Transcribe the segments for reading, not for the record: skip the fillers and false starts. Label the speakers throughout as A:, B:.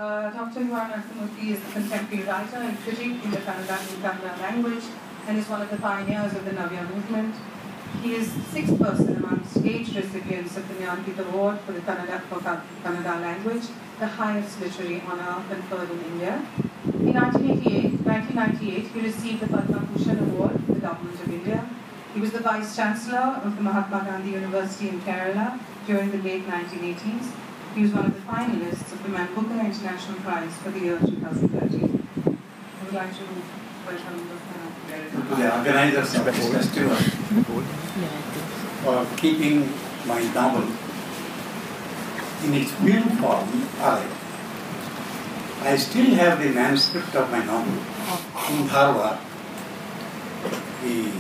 A: Dr. U.R Ananthamurthy is a contemporary writer and critic in the Kannada language and is one of the pioneers of the Navya movement. He is the sixth person amongst 8 recipients of the Jnanpith Award for the Kannada language, the highest literary honor conferred in India. In 1998, he received the Padma Bhushan Award from the Government of India. He was the Vice Chancellor of the Mahatma Gandhi University in Kerala during the late 1980s. He was one of the finalists of the Booker International Prize for the year 2013. I would like to welcome
B: to the organizers of this festival for keeping my novel in its film form alive. I still have the manuscript of my novel in Dharwad. The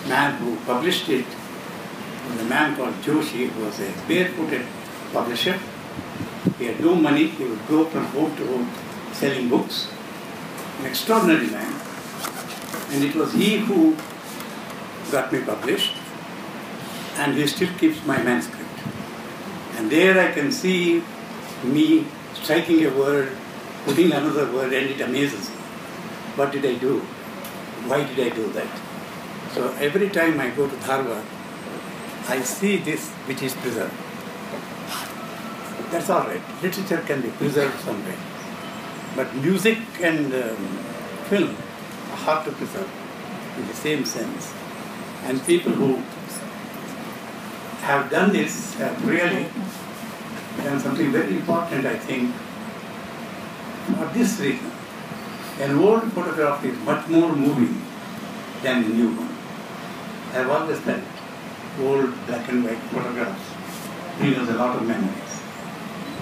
B: man who published it was a man called Joshi, who was a barefooted publisher. He had no money. He would go from home to home selling books. An extraordinary man. And it was he who got me published, and he still keeps my manuscript. And there I can see me striking a word, putting another word, and it amazes me. What did I do? Why did I do that? So every time I go to Dharwad, I see this which is preserved. That's all right. Literature can be preserved somewhere. But music and film are hard to preserve in the same sense. And people who have done this have really done something very important, I think, for this reason. An old photograph is much more moving than a new one. I have always felt old black and white photographs bring us a lot of memories.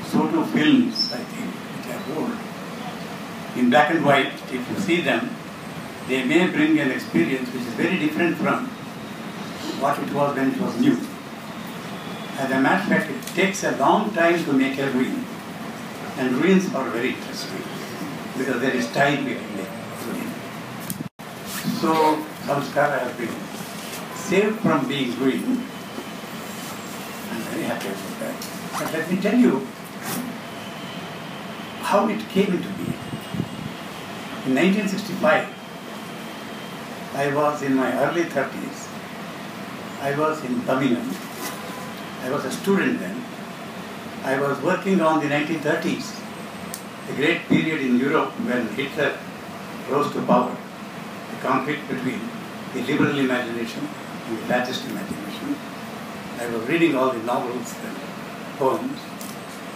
B: So do films, I think, which are old. In black and white, if you see them, they may bring an experience which is very different from what it was when it was new. As a matter of fact, it takes a long time to make a ruin. And ruins are very interesting because there is time behind the ruin. So, Samskara has been saved from being ruined. I'm very happy about that. But let me tell you how it came into being. In 1965, I was in my early 30s. I was in Tamil. I was a student then. I was working on the 1930s, a great period in Europe when Hitler rose to power, the conflict between the liberal imagination and the fascist imagination. I was reading all the novels and poems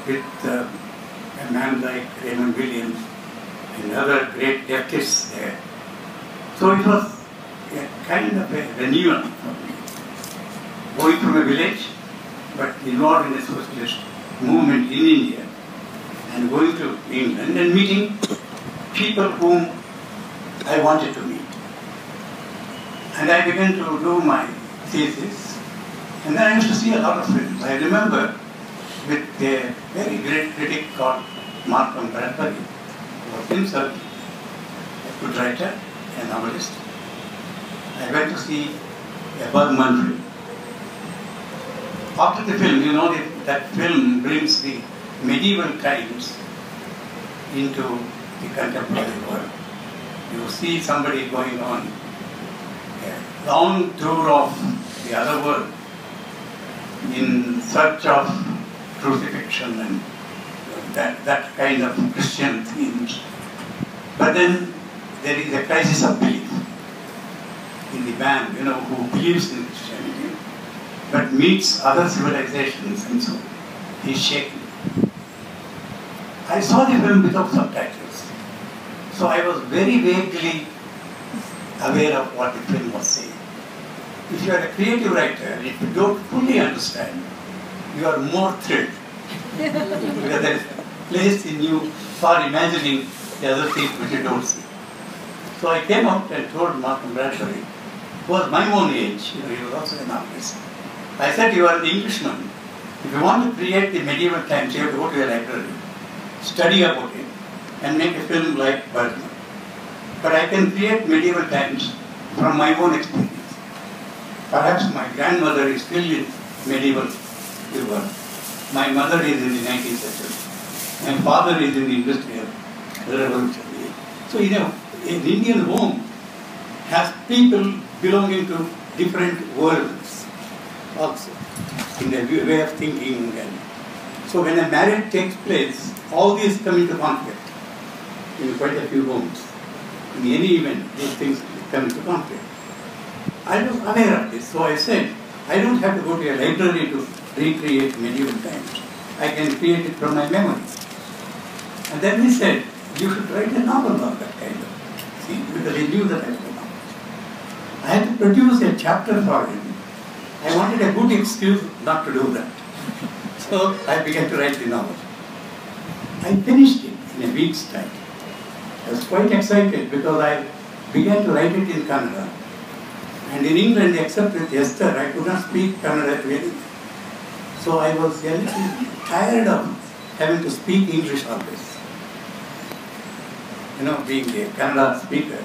B: with a man like Raymond Williams and other great leftists there. So it was a kind of a renewal for me. Going from a village, but involved in a socialist movement in India, and going to England and meeting people whom I wanted to meet. And I began to do my thesis, and then I used to see a lot of films. I remember with a very great critic called Malcolm Bradbury, who was himself a good writer, a novelist. I went to see a Bergman film. After the film, you know that film brings the medieval times into the contemporary world. You see somebody going on a long tour of the other world in search of crucifixion and that kind of Christian themes. But then there is a crisis of belief in the man, who believes in Christianity, but meets other civilizations, and so he's shaken. I saw the film without subtitles, so I was very vaguely aware of what the film was saying. If you are a creative writer, if you don't fully understand, you are more thrilled. Because there is a place in you for imagining the other things which you don't see. So I came out and told Malcolm Bradbury, who was my own age, he was also a novelist. I said, you are an Englishman. If you want to create the medieval times, you have to go to a library, study about it, and make a film like Bergman. But I can create medieval times from my own experience. Perhaps my grandmother is still in medieval Europe. My mother is in the 19th century. My father is in the industrial revolution. So, you know, an Indian home has people belonging to different worlds also in their way of thinking. And so when a marriage takes place, all these come into conflict in quite a few homes. In any event, these things come into conflict. I was aware of this, so I said, I don't have to go to a library to recreate medieval times. I can create it from my memory. And then he said, you should write a novel of that kind of thing, because he knew that I was a novelist. I had to produce a chapter for him. I wanted a good excuse not to do that. So I began to write the novel. I finished it in a week's time. I was quite excited because I began to write it in Kannada. And in England, except with Esther, I could not speak Kannada really. So I was a little tired of having to speak English always. You know, being a Kannada speaker.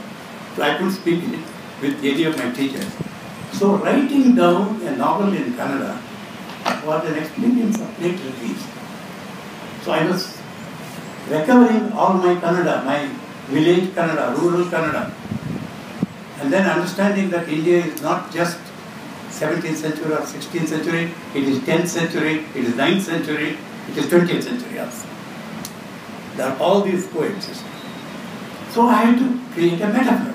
B: So I couldn't speak it with any of my teachers. So writing down a novel in Kannada was an experience of great relief. So I was recovering all my Kannada, my village Kannada, rural Kannada, and then understanding that India is not just 17th century or 16th century, it is 10th century, it is 9th century, it is 20th century also. There are all these coexist. So I had to create a metaphor.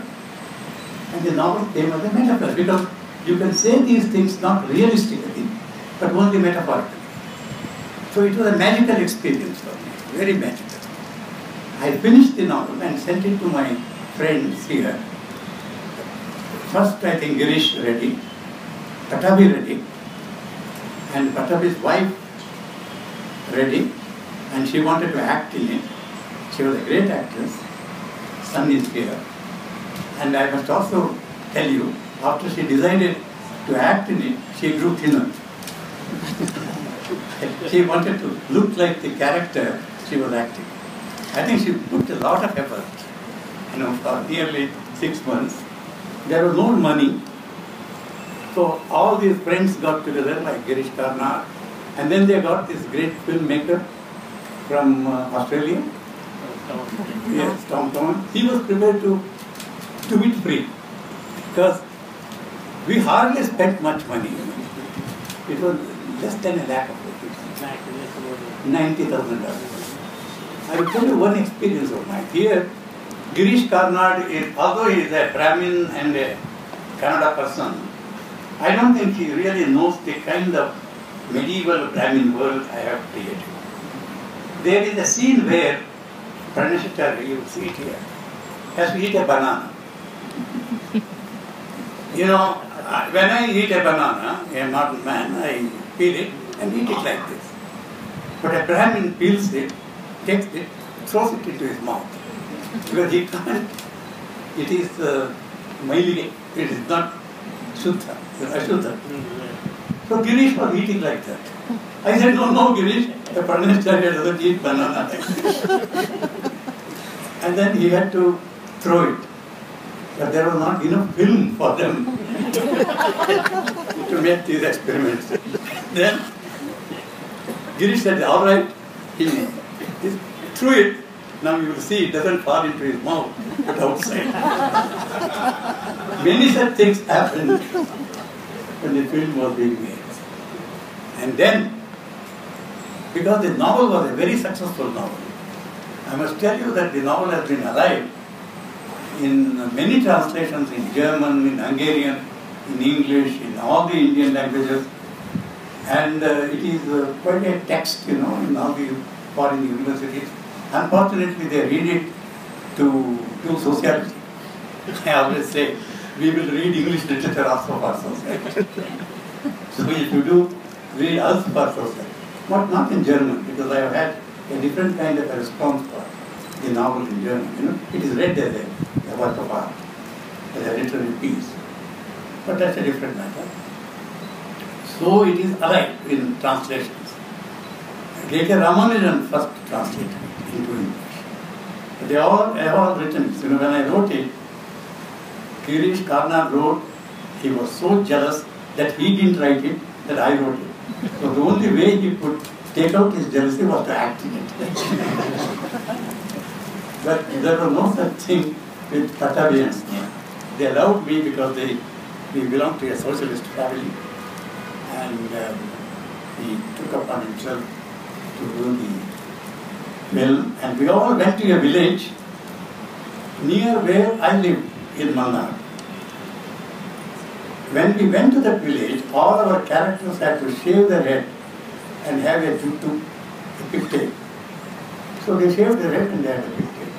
B: And the novel came as a metaphor because you can say these things not realistically, but only metaphorically. So it was a magical experience for me, very magical. I finished the novel and sent it to my friends here. First, I think Girish read it, Patabi read it, and Patabi's wife read it, and she wanted to act in it. She was a great actress. Son is here. And I must also tell you, after she decided to act in it, she grew thinner. She wanted to look like the character she was acting. I think she put a lot of effort, you know, for nearly 6 months. There was no money. So all these friends got together, like Girish Karnad, and then they got this great filmmaker from Australia. Yes, Tom. He was prepared to do it free because we hardly spent much money. You know. It was less than $100,000. $90,000. I will tell you one experience of mine. Here, Girish Karnad is, although he is a Brahmin and a Kannada person, I don't think he really knows the kind of medieval Brahmin world I have created. There is a scene where Pranashacharya, you will see it here, has to eat a banana. You know, when I eat a banana, a modern man, I peel it and eat it like this. But a Brahmin peels it, takes it, throws it into his mouth. Because he can't, it is maili, it is not Shuddha, Ashuddha. So Girish was eating like that. I said, no, Girish, a Pranashacharya doesn't eat banana like that. And then he had to throw it. But there was not enough film for them to make these experiments. Then Girish said, all right, he threw it. Now you will see it doesn't fall into his mouth, but outside. Many such things happened when the film was being made. And then, because the novel was a very successful novel, I must tell you that the novel has been alive in many translations in German, in Hungarian, in English, in all the Indian languages. And it is quite a text, you know, in all the foreign universities. Unfortunately, they read it to do sociology. I always say, we will read English literature also for sociology. So if you do, read us for sociology. Not in German, because I have had a different kind of a response for the novel in German. You know, it is read as a work of art, as a literary piece. But that's a different matter. So it is alive in translations. Later Ramanujan first translated it into English. They all have all written. You know, when I wrote it, Girish Karnad wrote, he was so jealous that he didn't write it, that I wrote it. So the only way he could take out his jealousy was to act in it. But there was no such thing with Patavians. They loved me because we belonged to a socialist family, and he took upon himself to do the film, and we all went to a village near where I lived in Mannar. When we went to that village, all our characters had to shave their head and have a juttu, a pigtail. So they shaved their head and they had a pigtail.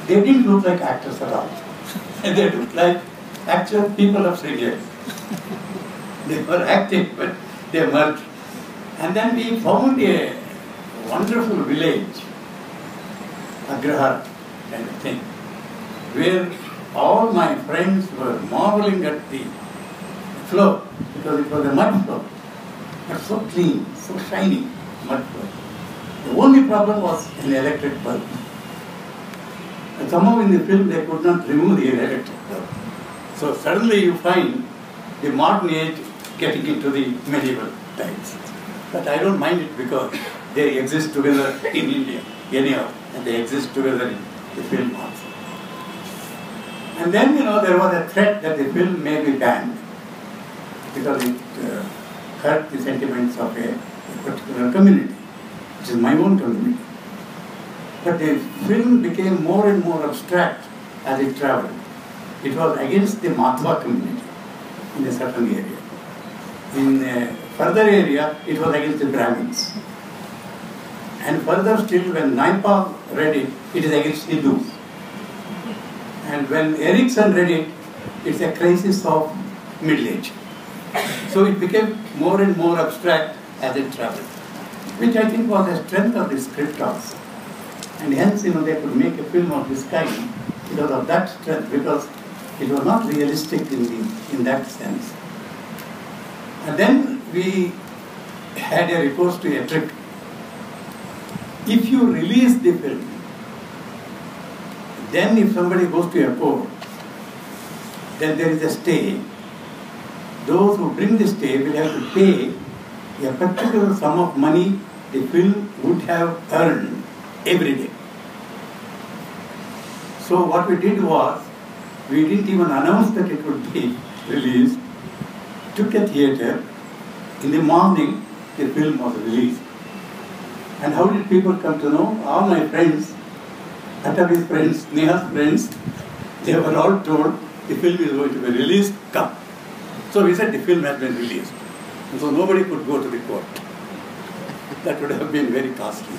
B: They didn't look like actors at all. They looked like actual people of Srinagar. They were acting, but they merged. And then we found a wonderful village, Agrahar kind of thing, where all my friends were marveling at the floor, because it was a mud floor, but so clean, so shiny, mud floor. The only problem was an electric bulb. And somehow in the film they could not remove the electric bulb. So suddenly you find the modern age getting into the medieval times. But I don't mind it because they exist together in India, anyhow, and they exist together in the film also. And then, there was a threat that the film may be banned because it hurt the sentiments of a particular community, which is my own community. But the film became more and more abstract as it traveled. It was against the Madhva community in a certain area. In a further area, it was against the Brahmins. And further still, when Naipaul read it, it is against Hindus. And when Erickson read it, it's a crisis of middle age. So it became more and more abstract as it traveled, which I think was the strength of the script also. And hence, they could make a film of this kind because of that strength, because it was not realistic in that sense. And then we had a recourse to a trick. If you release the film, then if somebody goes to a court, then there is a stay. Those who bring the stay will have to pay a particular sum of money the film would have earned every day. So what we did was, we didn't even announce that it would be released. Took a theatre. In the morning, the film was released. And how did people come to know? All my friends, Atavi's friends, Neha's friends, they were all told the film is going to be released, come. So we said the film has been released. And so nobody could go to the court. That would have been very costly.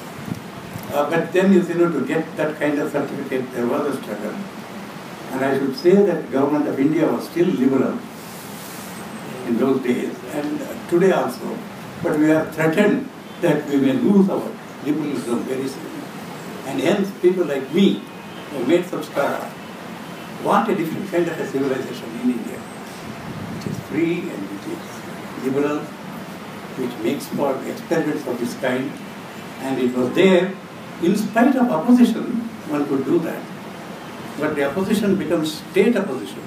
B: But then, to get that kind of certificate, there was a struggle. And I should say that the government of India was still liberal in those days, and today also. But we are threatened that we may lose our liberalism very soon. And hence, people like me, who made Samskara, want a different kind of a civilization in India, which is free and which is liberal, which makes for experiments of this kind. And it was there, in spite of opposition, one could do that. But the opposition becomes state opposition.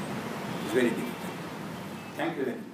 B: It's very difficult. Thank you very much.